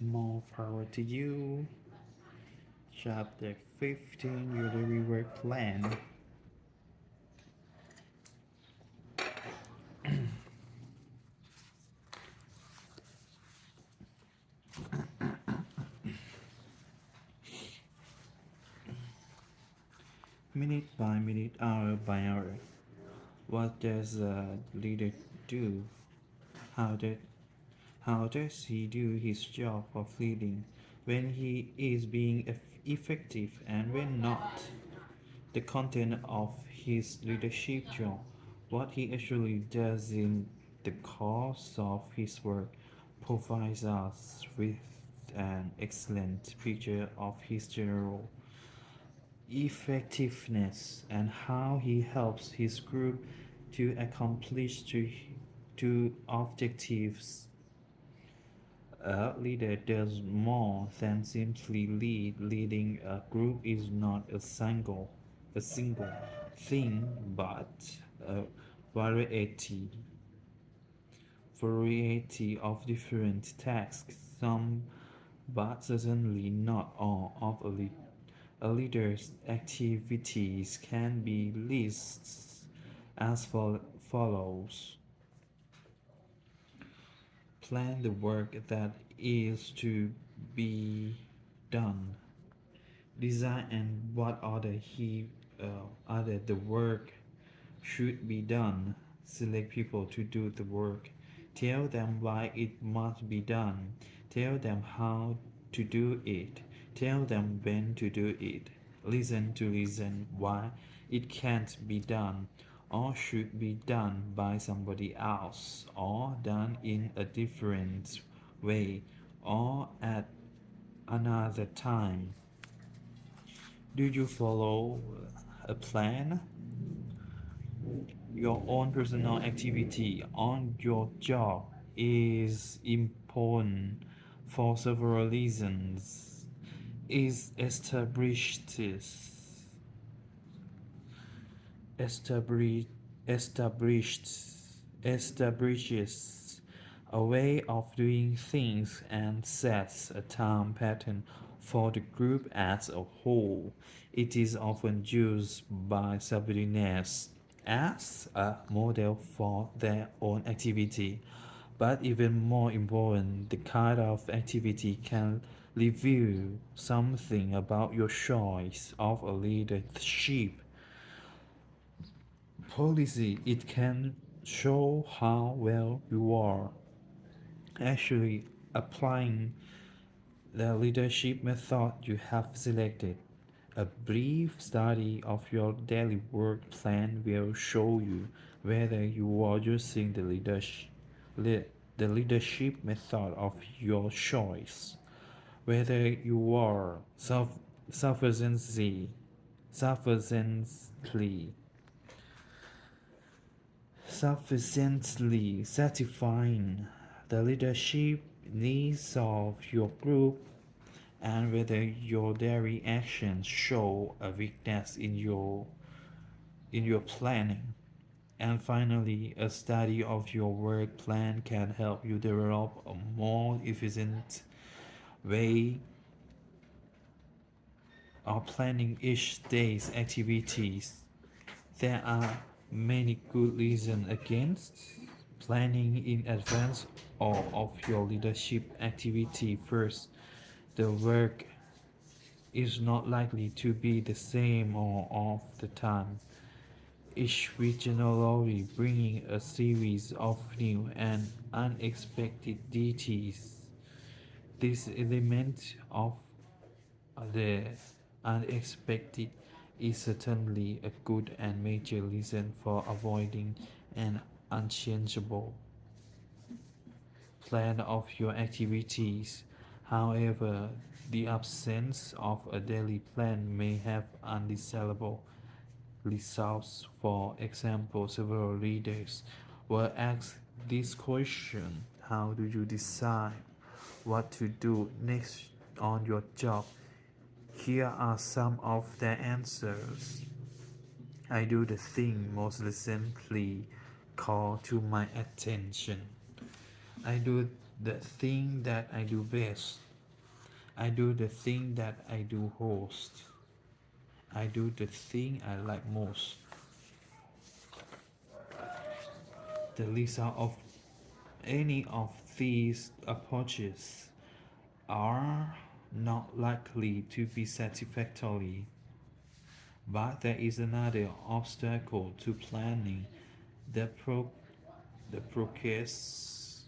More power to you. Chapter 15, your daily work plan. Minute by minute, hour by hour. What does a leader do? How did how does he do his job of leading when he is being effective and when not? The content of his leadership job, what he actually does in the course of his work, provides us with an excellent picture of his general effectiveness and how he helps his group to accomplish two objectives. A leader does more than simply lead. Leading a group is not a single thing, but a variety variety of different tasks. Some, but certainly not all, of a leader's activities can be listed as follows. Plan the work that is to be done. Design and what order the work should be done. Select people to do the work. Tell them why it must be done. Tell them how to do it. Tell them when to do it. Listen to reason why it can't be done or should be done by somebody else or done in a different way or at another time. Do you follow a plan? Your own personal activity on your job is important for several reasons. Is established established establishes a way of doing things and sets a time pattern for the group as a whole. It is often used by subordinates as a model for their own activity. But even more important, the kind of activity can reveal something about your choice of a leadership policy. It can show how well you are actually applying the leadership method you have selected. A brief study of your daily work plan will show you whether you are using the leadership method of your choice, whether you are sufficiently sufficiently sufficiently satisfying the leadership needs of your group and whether your daily actions show a weakness in your planning. And finally, a study of your work plan can help you develop a more efficient way of planning each day's activities. There are many good reasons against planning in advance or of your leadership activity. First, the work is not likely to be the same all of the time, each week generally bringing a series of new and unexpected deities. This element of the unexpected is certainly a good and major reason for avoiding an unchangeable plan of your activities. However, the absence of a daily plan may have undesirable results. For example, several readers were asked this question: how do you decide what to do next on your job? Here are some of their answers. I do the thing most recently called to my attention. I do the thing that I do best. I do the thing that I do host. I do the thing I like most. The result of any of these approaches are not likely to be satisfactory, but there is another obstacle to planning the pro the process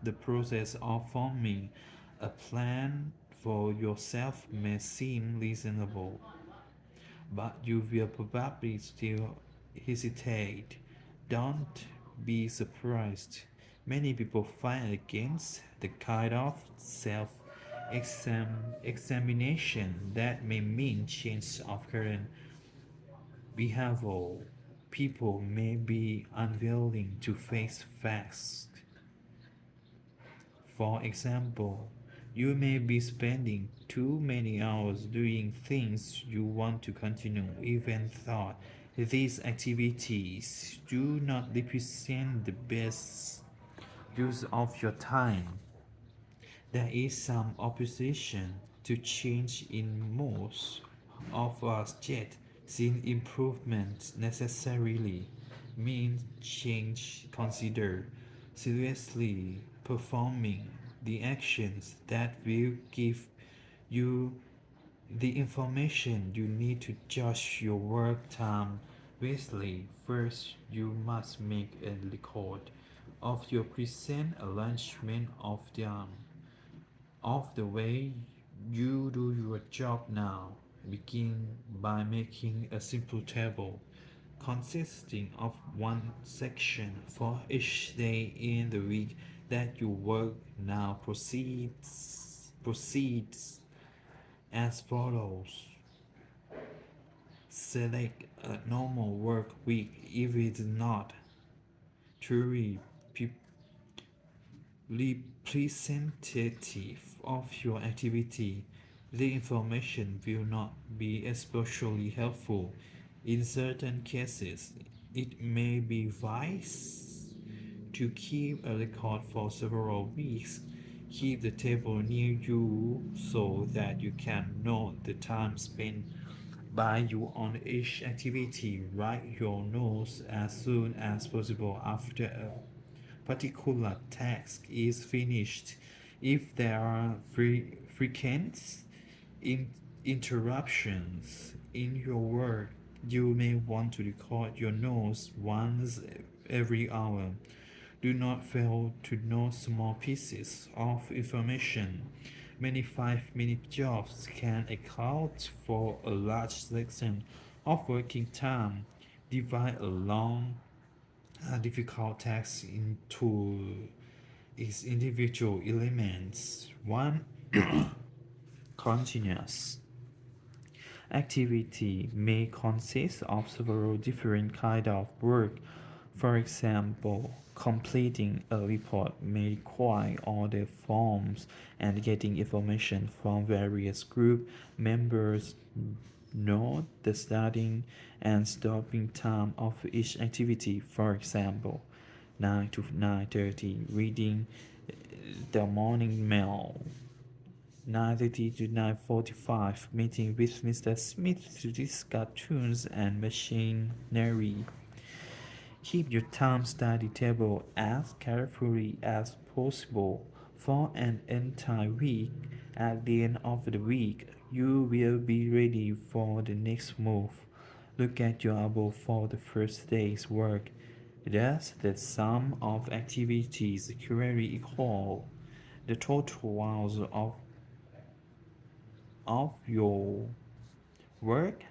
the process of forming a plan for yourself may seem reasonable, but you will probably still hesitate. Don't be surprised. Many people fight against the kind of self examination that may mean change of current behavior. People may be unwilling to face facts. For example, you may be spending too many hours doing things you want to continue, even though these activities do not represent the best use of your time. There is some opposition to change in most of us, yet since improvement necessarily means change. Consider seriously performing the actions that will give you the information you need to judge your work time wisely. First, you must make a record of your present arrangement of the way you do your job now. Begin by making a simple table consisting of one section for each day in the week that you work. Now proceeds as follows. Select a normal work week if it is not truly representative of your activity. The information will not be especially helpful. In certain cases, it may be wise to keep a record for several weeks. Keep the table near you so that you can note the time spent by you on each activity. Write your notes as soon as possible after a particular task is finished. If there are frequent in- interruptions in your work, you may want to record your notes once every hour. Do not fail to note small pieces of information. Many 5-minute jobs can account for a large section of working time. Divide a long difficult task into its individual elements. One continuous activity may consist of several different kinds of work. For example, completing a report may require all the forms and getting information from various group members. Note the starting and stopping time of each activity. For example, 9 to 9:30 reading the morning mail, 9:30 to 9:45 meeting with Mr. Smith to discuss tunes and machinery. Keep your time study table as carefully as possible for an entire week. At the end of the week, you will be ready for the next move. Look at your above for the first day's work. Does the sum of activities clearly equal the total hours of your work?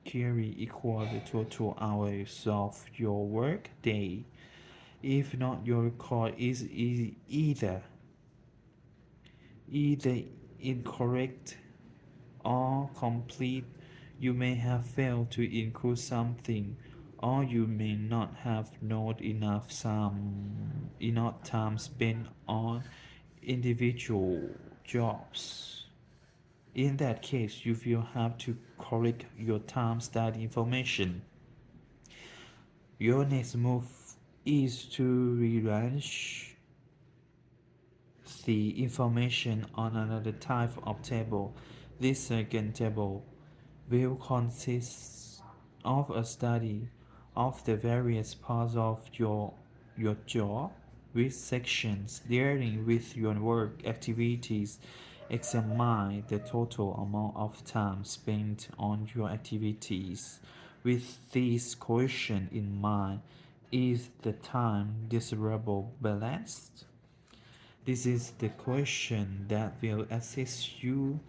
Clearly equal the total hours of your work day. If not, your record is either incorrect or complete. You may have failed to include something, or you may not have noted enough time spent on individual jobs. In that case, you will have to correct your time study information. Your next move is to rearrange the information on another type of table. This second table will consist of a study of the various parts of your job with sections dealing with your work activities. Examine the total amount of time spent on your activities. With this question in mind, is the time desirable balanced? This is the question that will assist you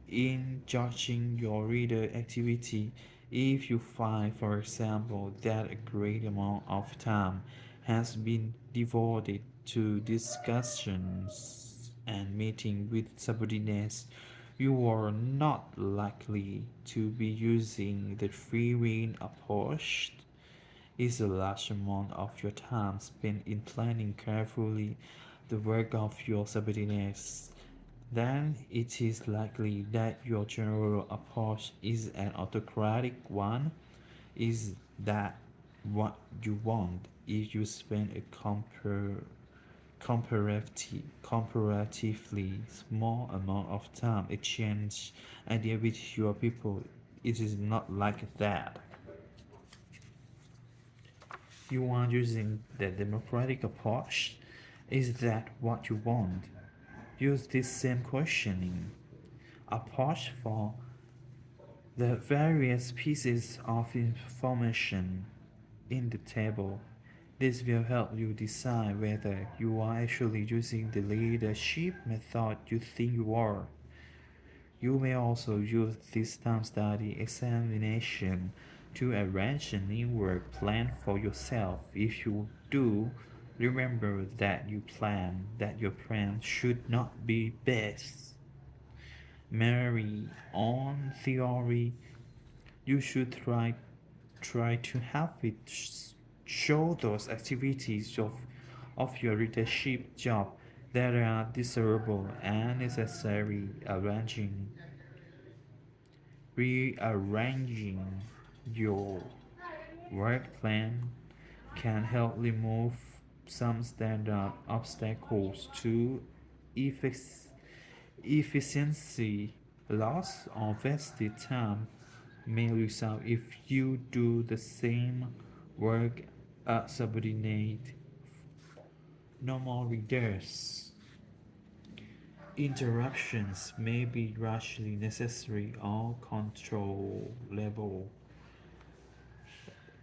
in judging your reader activity. If you find, for example, that a great amount of time has been devoted to discussions and meeting with subordinates, you are not likely to be using the free rein approach. Is a large amount of your time spent in planning carefully the work of your subordinates, then it is likely that your general approach is an autocratic one. Is that what you want if you spend a comparatively small amount of time exchange idea with your people? It is not like that. You are using the democratic approach. Is that what you want? Use this same questioning approach for the various pieces of information in the table. This will help you decide whether you are actually using the leadership method you think you are. You may also use this time study examination to arrange a new work plan for yourself. If you do, remember that your plan should not be based merely on theory. You should try to have it show those activities of your leadership job that are desirable and necessary. Rearranging your work plan can help remove some standard obstacles to efficiency. Loss of wasted time may result if you do the same work as subordinate normal readers. Interruptions may be rationally necessary or controllable.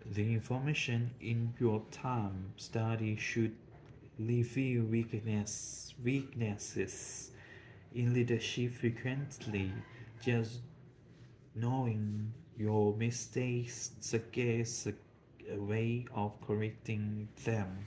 The information in your time study should reveal weaknesses in leadership frequently. Just knowing your mistakes suggests a way of correcting them.